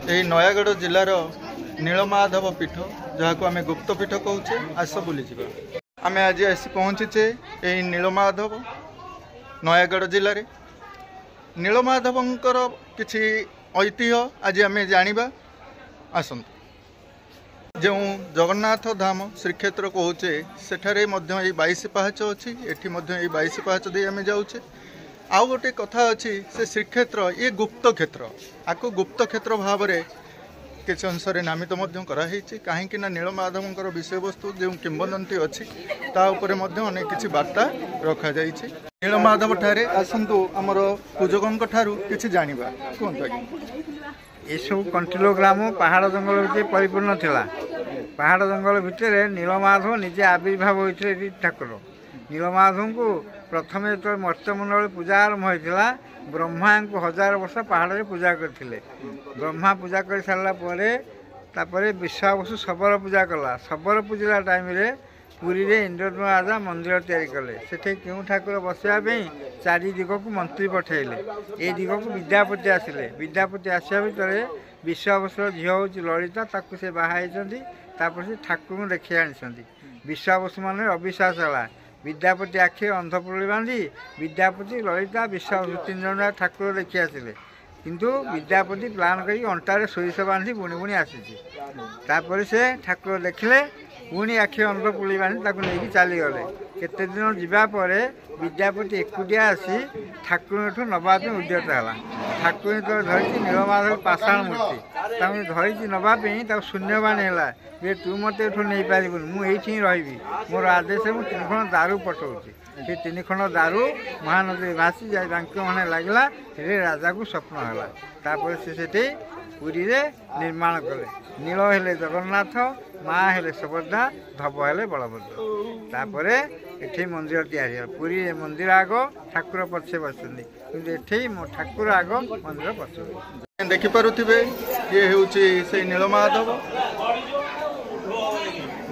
यही नयागढ़ जिलार नीलमाधव पीठ जहाँ को आम गुप्त पीठ कहे आस बुली आम आज आसी पहुँचीचे यही नीलमाधव नयागढ़ जिले नीलमाधवंकर किसी ऐतिह्य आज आम जाना आसतु जो जगन्नाथ धाम श्रीक्षेत्र कहुचे सेठारे मध्य 22 पाहाच अच्छी एटी 22 पाहाच दे आम जाऊे आउ गोटे कथा अच्छी से श्रीक्षेत्र ये गुप्त क्षेत्र आपको गुप्त क्षेत्र भाव में किसी अंश नामित कराई कहीं नीलमाधवंकर विषय वस्तु जो किंवदंती अच्छी अनेक किसी वार्ता रखा जाइए नीलमाधव ठारे आसतु आमर पूजकों ठारू किसी जानिबा कहतु ये सब कंटिलो ग्राम पहाड़ जंगल भीतर परिपूर्ण थिला। पहाड़ जंगल भितर नीलमाधव निजे आविर्भाव होते ठाकुर नीलमाधव को प्रथम जो मत्स्यमंडल पूजा आरंभ होता ब्रह्मा को 1000 वर्ष पहाड़ पूजा करते ब्रह्मा पूजा कर सारापर विश्वावसु शबर पूजा कला शबर पूजला टाइम रे पुरी रे इंद्रद्युम्न राजा मंदिर तैयारी कले सेठे क्यों ठाकुर बसवाई चारि दिग को मंत्री पठेले ये दिग को विद्यापति आसिले विद्यापति आसा भितर विश्वावसुर झील हूँ ललिता ताकू से बाहर से ठाकुर देखी आनी विश्वावसु मान अविश्वास है विद्यापति आखि अंधपुली बांधी विद्यापति ललिता विश्वावसु 3 जन ठाकुर देखी आसिले किंतु विद्यापति प्लान कर अंटारे सोरिष बांधी बुणी बुणी आसी से ठाकुर देखले पुणी आखि अंधपुली बांधी नहीं चलीगले केते दिन जावापर विद्यापति एकुटिया आसी ठाकुर नवापी उद्यत है ठाकुर तो धरी नीलमाधव पाषाण मूर्ति धरी नवापी शून्यवाणी है जे तू मत नहीं पारू मुझे रही मोर आदेश मुझे 3 खंड दारू पठाऊँगी से 3 खंड दारू महानदी भासी जाए बांक्य मैंने लगला राजा को स्वप्न है से पुरी रे निर्माण कले नील हेले जगन्नाथ माँ हेले सुभद्रा धब हेले बलभद्र तापर एठी मंदिर तैयारी पुरी मंदिर आग ठाकुर पछे बसुंदी किंतु एठी ठाकुर आग मंदिर पछे देखि पारुथिबे ये हेउची से नीलमाधव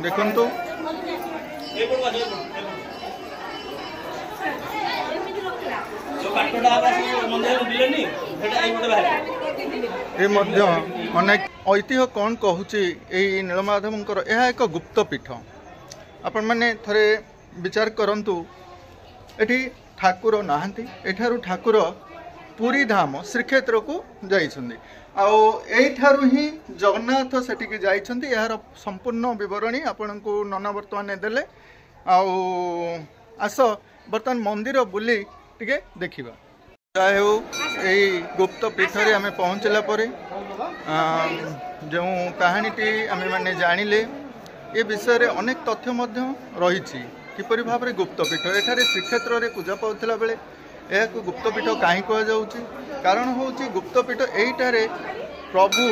देखंतु ये मध्य अनेक ऐतिह्य कौन कहूँ यही नीलमाधवंकर यह एक गुप्त पीठ आपण मैंने थरे विचार करंतु एठी ठाकुर नहांती एठारु ठाकुर पुरी धाम श्रीक्षेत्र को जाइछन्ती आउ ही जगन्नाथ सेठी जाइछन्ती यार संपूर्ण विवरणी आपण को नना वर्तमान देले आउ आस वर्तमान मंदिर बुली टिके देखिबा चाहे यही गुप्त पीठरे आम पहुँचला जो कहानीटी आम मैंने जानिले ये विषय रे अनेक तथ्य रही किपरि भाव में गुप्तपीठ एठारे श्रीक्षेत्र में पूजा पाउथिला बेले यह गुप्तपीठ कहीं कहुच्छी कारण हूँ गुप्तपीठ यहीटारे प्रभु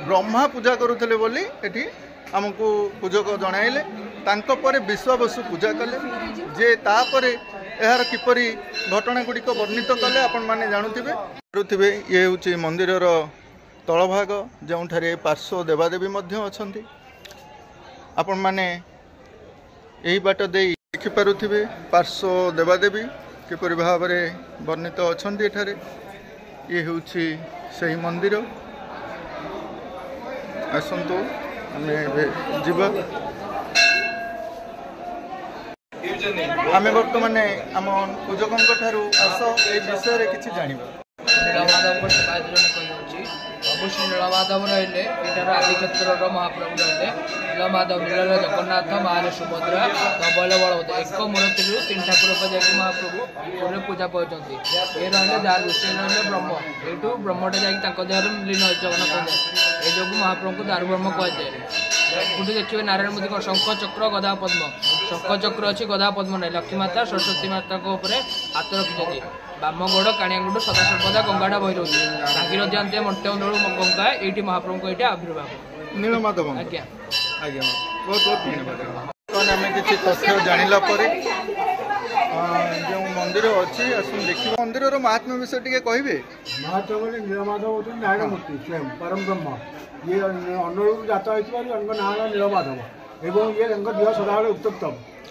ब्रह्मा पूजा करुले बोली एठी आमको पूजक जणाइले तांको परे विश्वावसु पूजा कले जे तापरे यार किपरि घटना गुड़िक वर्णित कले आपण माने जानुथिबे ये हूँ मंदिर तल भाग जो पार्श्व देवादेवी अछंती आपण माने यही बाट दे देखिपारुथिबे पार्श्व देवादेवी किपरि भाव में वर्णित अछंती एठारे ये हूँ से मंदिर आसतु आमे जीवा आमे बर्तमान आम पूजकों ठारू आस ए विषय किसी जानिबा नीलमाधव प्रभु श्री नीलमाधव रही आदिक्षेत्र महाप्रभु रही नीलमाधव नील जगन्नाथ माँ सुभद्रा धबल बलभद्र एक मूर्ति 3 ठाकुर पर जाकि महाप्रभु पूजा पाती ये रही जार ऋषि रही ब्रह्म यू ब्रह्मटे जाकि देहर लीन जगन्नाथ ये जो महाप्रभु को दारु ब्रह्म कहुए गोटे देखिए नारायण मूर्ति शंख चक्र गदा पद्म शंख चक्र अच्छी गदा पद्म नहीं लक्ष्मीमाता सरस्वती माता हाथ रखी बामगोड़ काणियागुड़ सदा सर्वदा गंगाटा बही रही भागीरथी अंत मर्त्यमंडल गंगा ये महाप्रभु को ये आविर्भाव नीलमाधव आज्ञा आज्ञा बहुत बहुत धन्यवाद आम किसी तथ्य जानिला जो मंदिर अच्छी आसुन देखिए मंदिर महात्म्य विषय टी कहे महात्मा नीलमाधव होती नारायण मूर्ति स्वयं परम ब्रह्म ये अनुरूप जात होगा ना नीलमाधव एवं ये दिह सदाबले उत्तप्त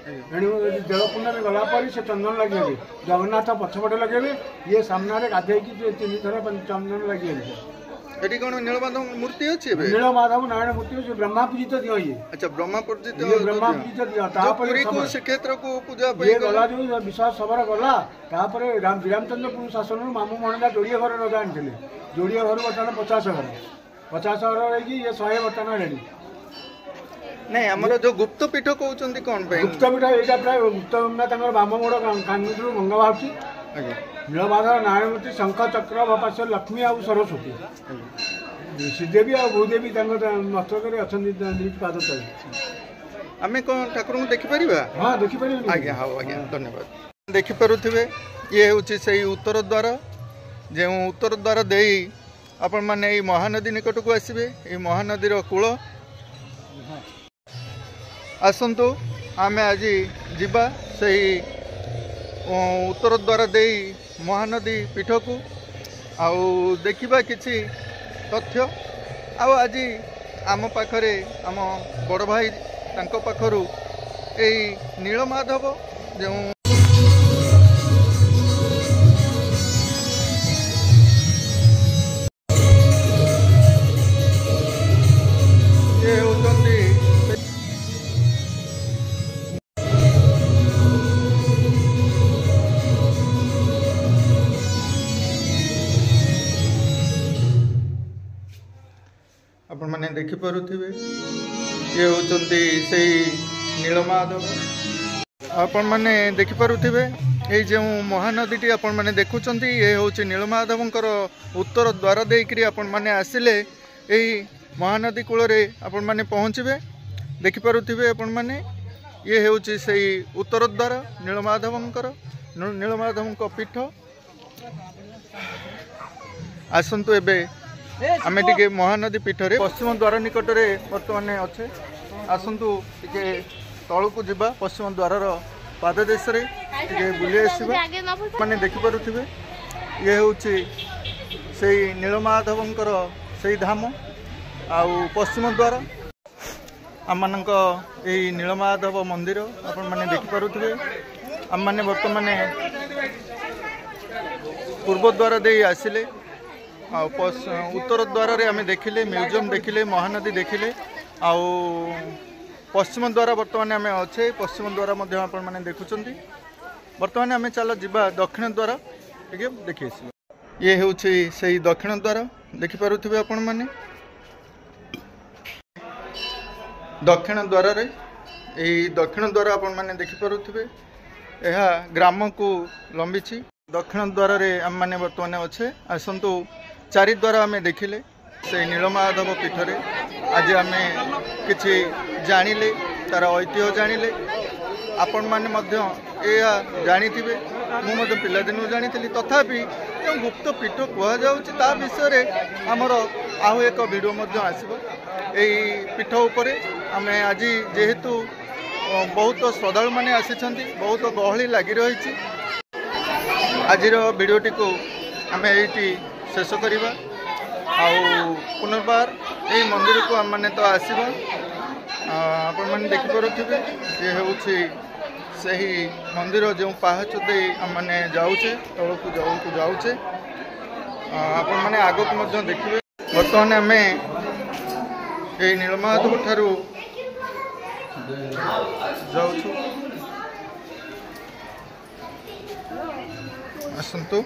एणु जलकुंड में गलापर से चंदन लगे जगन्नाथ पछपटे लगे ये सामने गाधे 3 थर चंदन लगे एटी कौन नीलमाधव मूर्ति अच्छी है नीलमाधव नारायण मूर्ति जो ब्रह्मा पूजित दियो ये अच्छा ब्रह्मा पूजित ये ब्रह्मा पूजित दियो तापरे को श्रीक्षेत्र को पूजा ये गला जो विश्वास सबर गला तापरे श्रीरामचंद्रपुर शासन मामू मणिदा जोड़िए घर रजा आनिथिले जोड़िए घर बर्तमान 50 घर 50 घर रही ये 100 बर्तमान रेडी नहीं हमर जो गुप्त पीठ कहउचंदी कोन पे गुप्त पीठ एटा प्राय गुप्त गंगा तंगर बाममोड़ कांगुरु गंगा बाहुची नीलमाधव नारायण मूर्ति शंख चक्र भपाश्वर लक्ष्मी आ सरस्वती श्रीदेवी आ भूदेवी मस्तक पाद तले आम कौन ठाकुर को देखिपर हाँ देखिपर आज्ञा हाँ आज्ञा धन्यवाद देखिपे ये हूँ से उत्तर द्वार जो उत्तर द्वार दे आपण मैंने महानदी निकट को आसबे ये महानदीर कूल आसतु आम आज जीवा से उत्तर द्वार दे महानदी पीठ को आउ देखा किसी तथ्य आज आम पाखरे आम बड़ भाई तांको पाखरु ए नीलमाधव जो आपण मैंने देखिपे ये होती से नीलमाधव आपण मैंने देखिपे ये जो महानदी आपण मैंने देखुं ये हूँ नीलमाधवंकर उत्तर द्वार देकरी आपण मैंने आसिले यही महानदी कूल आपण मैंने पहुँचे देखिपे आपण मैंने ये हूँ से उत्तर द्वार नीलमाधव पीठ आसतु एबे आमे टिके महानदी पीठरे पश्चिम द्वार निकट में बर्तमान अच्छे आसतु टिके तलू को जीवा पश्चिम द्वार पाददेश बुले मैंने देखिपे ये हूँ से नीलमाधवंकर से धाम आउ पश्चिम द्वार आम मानक यही नीलमाधव मंदिर आपण मैंने देखिपे आम मैंने बर्तमान पूर्व द्वार दे आसिले उत्तर द्वार रे आमे देखिले म्यूजियम देखिले महानदी देखिले आउ पश्चिम द्वार बर्तमान आमे अच्छे पश्चिम द्वार मध्य आपण माने देखुचंती बर्तमान आमे चलो जीवा दक्षिण द्वार ठीक है देखिए ये हूँ से दक्षिण द्वार देखिपे आपण माने दक्षिण द्वार रे यही दक्षिण द्वार आपण माने देखिपे यह ग्राम को लंबी दक्षिण द्वार रे आम माने बर्तमान अच्छे आसतु चारि द्वार आम देखिले से नीलमाधव पीठरे आज आम किछि जानिले तार ऐतिह्य जानिले आपण माने मध्य या जानिथिबे मु मध्य पिलादिनु जानिथिली तथापि जो गुप्त पीठ कुहा जाउछि ता विषय रे हमर आउ एक वीडियो मध्य आसीबो एई पीठ उपरे आम आज जेहेतु बहुत श्रद्धालु माने आसीछंती बहुत गहली लागि रहिछि आजिर वीडियोटी को आम एटी शेष करवा पुनर्बार यही मंदिर को आम मैंने तो आसवा आपण मैंने देखिपे ये हूँ से मंदिर जो पाहाच दे आम मैंने जाऊे तल को जाऊे आपण मैंने आग को देखिए बर्तमान आम ये नीलमाधव ठारू जाऊँ आसतु।